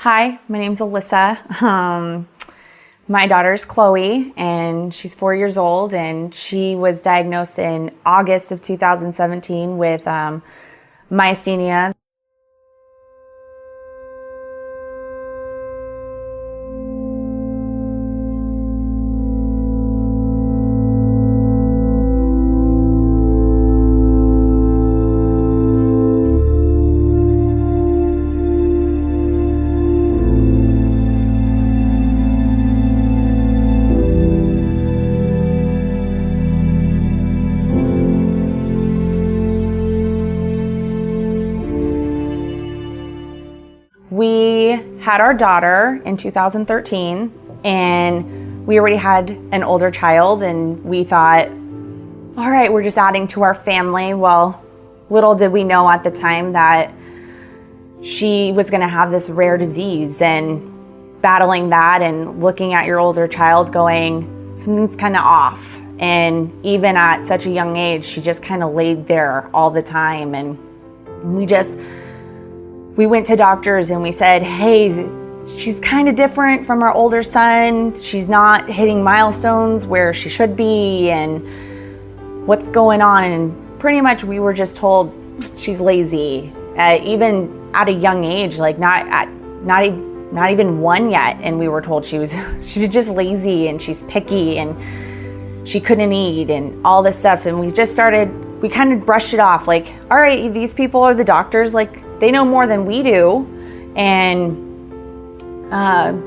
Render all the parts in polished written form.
Hi, my name's Alyssa. My daughter's Chloe, and she's 4 years old, and she was diagnosed in August of 2017 with myasthenia. We had our daughter in 2013, and we already had an older child, and we thought, all right, we're just adding to our family. Well, little did we know at the time that she was going to have this rare disease, and battling that and looking at your older child going, something's kind of off. And even at such a young age, she just kind of laid there all the time. And we went to doctors and we said, hey, she's kind of different from our older son. She's not hitting milestones where she should be, and what's going on? And pretty much we were just told she's lazy, even at a young age, like not even one yet. And we were told she's just lazy and she's picky and she couldn't eat and all this stuff. And we kind of brushed it off like, all right, these people are the doctors, like they know more than we do. And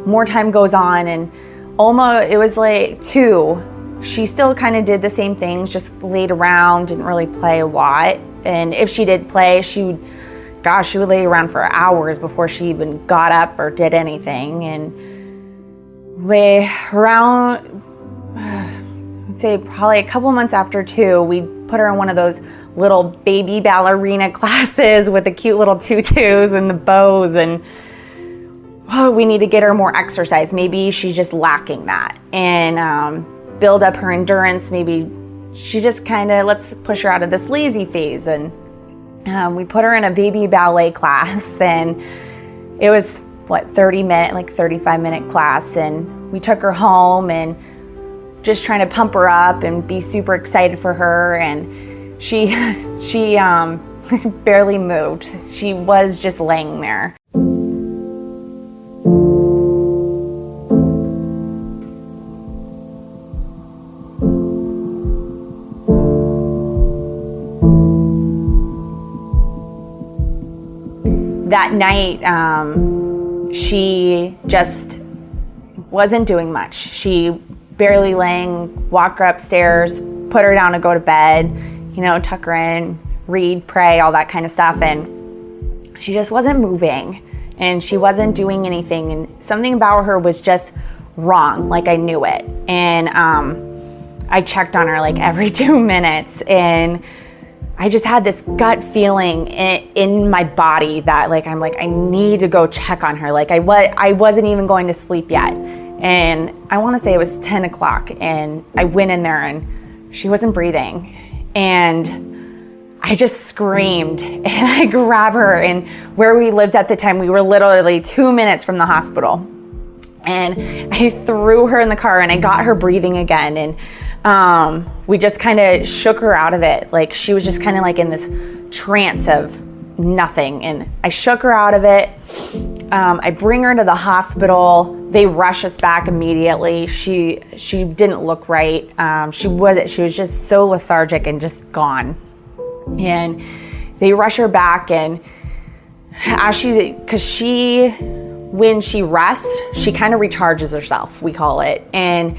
more time goes on, and Alma, it was like 2. She still kind of did the same things, just laid around, didn't really play a lot. And if she did play, she would lay around for hours before she even got up or did anything. And lay around, I'd say probably a couple months after 2, we put her in one of those little baby ballerina classes with the cute little tutus and the bows, and we need to get her more exercise. Maybe she's just lacking that, and build up her endurance. Maybe she just let's push her out of this lazy phase. And we put her in a baby ballet class, and it was 35-minute class. And we took her home and just trying to pump her up and be super excited for her. And she barely moved. She was just laying there. That night, she just wasn't doing much. She barely laying, walk her upstairs, put her down to go to bed, tuck her in, read, pray, all that kind of stuff. And she just wasn't moving, and she wasn't doing anything. And something about her was just wrong. Like, I knew it. And I checked on her like every 2 minutes, and I just had this gut feeling in my body that I need to go check on her. Like I wasn't even going to sleep yet. And I want to say it was 10 o'clock, and I went in there and she wasn't breathing. And I just screamed, and I grabbed her, and where we lived at the time, we were literally 2 minutes from the hospital. And I threw her in the car, and I got her breathing again. And we just kind of shook her out of it. Like, she was just kind of like in this trance of nothing. And I shook her out of it. I bring her to the hospital. They rush us back immediately. She didn't look right. She was just so lethargic and just gone. And they rush her back, and when she rests, she kind of recharges herself, we call it. And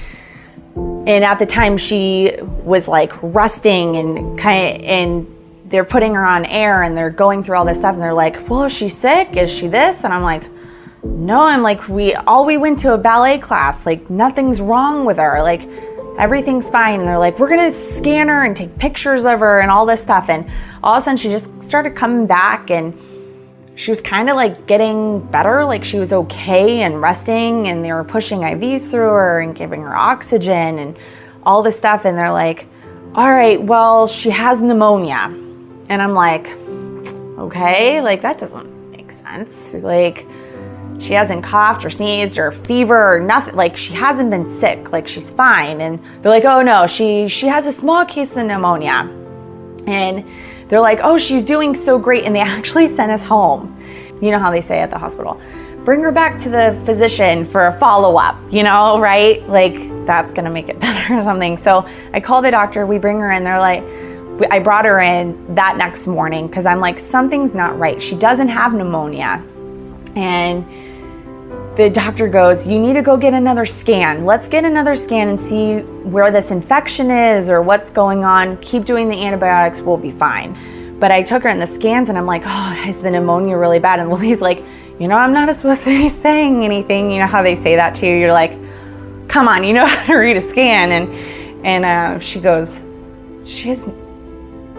at the time, she was like resting, and they're putting her on air, and they're going through all this stuff, and they're like, well, is she sick? Is she this? And I'm like, no. I'm like, we went to a ballet class. Like, nothing's wrong with her. Like, everything's fine. And they're like, we're gonna scan her and take pictures of her and all this stuff. And all of a sudden, she just started coming back, and she was kind of like getting better. Like, she was okay and resting, and they were pushing IVs through her and giving her oxygen and all this stuff. And they're like, all right, well, she has pneumonia. And I'm like, okay, like, that doesn't make sense. Like, she hasn't coughed or sneezed or fever or nothing. Like, she hasn't been sick. Like, she's fine. And they're like, oh no, she has a small case of pneumonia. And they're like, oh, she's doing so great. And they actually sent us home. You know how they say at the hospital, bring her back to the physician for a follow-up, you know, right? Like, that's gonna make it better or something. So I call the doctor, we bring her in, they're like, I brought her in that next morning because I'm like, something's not right. She doesn't have pneumonia. And the doctor goes, you need to go get another scan. Let's get another scan and see where this infection is or what's going on. Keep doing the antibiotics, we'll be fine. But I took her in the scans and I'm like, oh, is the pneumonia really bad? And Lily's like, you know, I'm not supposed to be saying anything. You know how they say that to you? You're like, come on, you know how to read a scan. And she goes,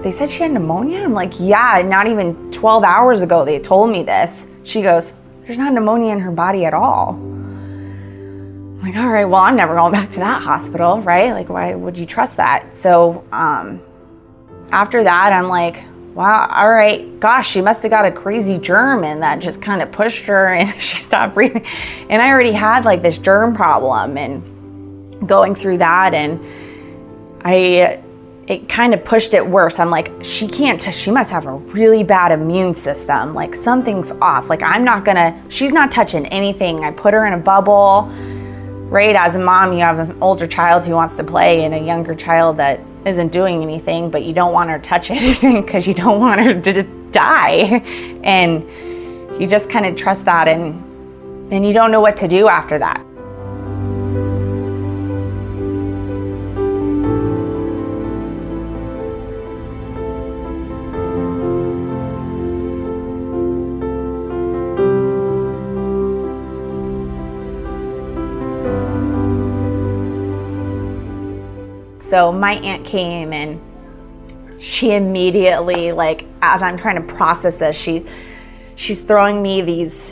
they said she had pneumonia? I'm like, yeah, not even 12 hours ago they told me this. She goes, there's not pneumonia in her body at all. I'm like, all right, well, I'm never going back to that hospital, right? Like, why would you trust that? So after that, I'm like, wow, all right, gosh, she must have got a crazy germ and that just kind of pushed her and she stopped breathing. And I already had like this germ problem and going through that, and it kind of pushed it worse. I'm like, she must have a really bad immune system. Like, something's off. Like, she's not touching anything. I put her in a bubble, right? As a mom, you have an older child who wants to play and a younger child that isn't doing anything, but you don't want her to touch anything because you don't want her to die. And you just kind of trust that, and you don't know what to do after that. So my aunt came and she immediately, like, as I'm trying to process this, she's throwing me these,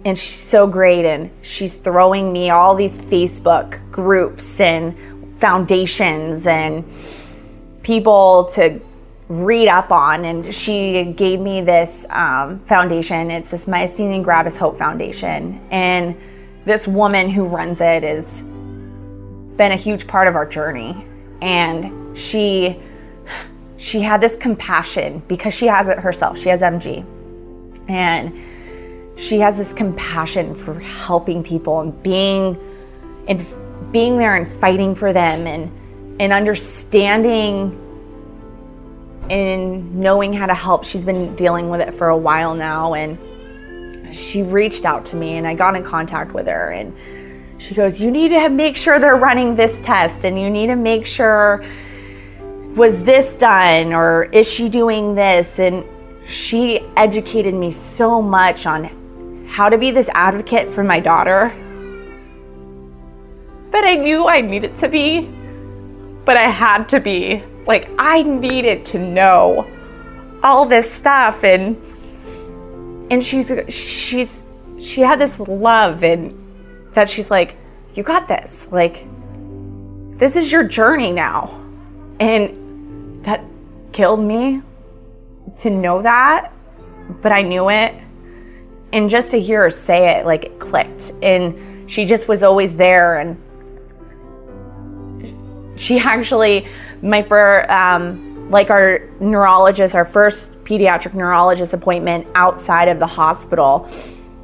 and she's so great, and she's throwing me all these Facebook groups and foundations and people to read up on. And she gave me this foundation. It's this Myasthenia and Gravis Hope Foundation. And this woman who runs it has been a huge part of our journey. And she had this compassion because she has it herself. She has MG. And she has this compassion for helping people and being there and fighting for them and understanding and knowing how to help. She's been dealing with it for a while now, and she reached out to me and I got in contact with her, and she goes, you need to make sure they're running this test, and you need to make sure, was this done, or is she doing this? And she educated me so much on how to be this advocate for my daughter that I knew I needed to be, but I had to be. Like, I needed to know all this stuff, and she had this love, and that she's like, you got this. Like, this is your journey now. And that killed me to know that, but I knew it. And just to hear her say it, like, it clicked. And she just was always there. And she actually, our neurologist, our first pediatric neurologist appointment outside of the hospital,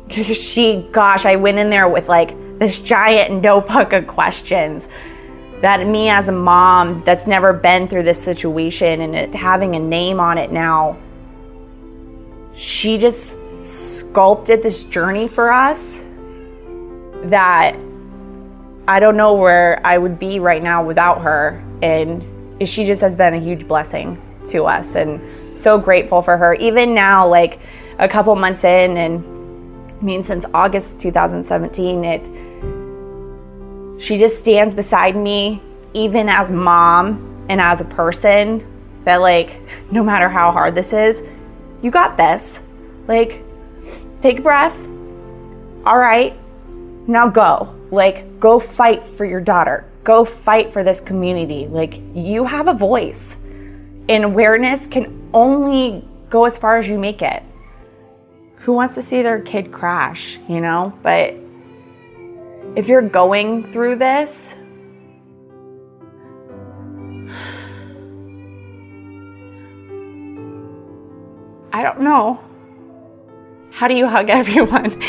I went in there with like this giant notebook of questions that me as a mom that's never been through this situation and it having a name on it now, she just sculpted this journey for us that I don't know where I would be right now without her. And she just has been a huge blessing to us, and so grateful for her. Even now, like a couple months in, and since August 2017, she just stands beside me, even as mom and as a person, that like, no matter how hard this is, you got this. Like, take a breath. All right, now go. Like, go fight for your daughter. Go fight for this community. Like, you have a voice, and awareness can only go as far as you make it. who wants to see their kid crash, you know? But if you're going through this, I don't know. How do you hug everyone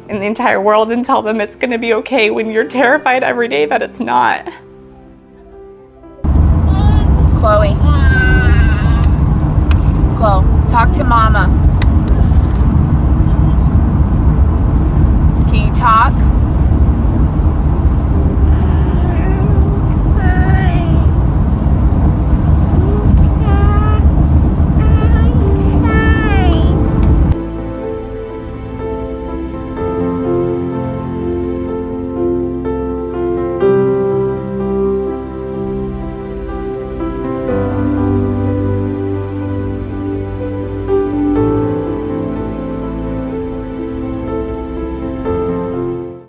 in the entire world and tell them it's going to be okay when you're terrified every day that it's not? Chloe, talk to mama. Can you talk?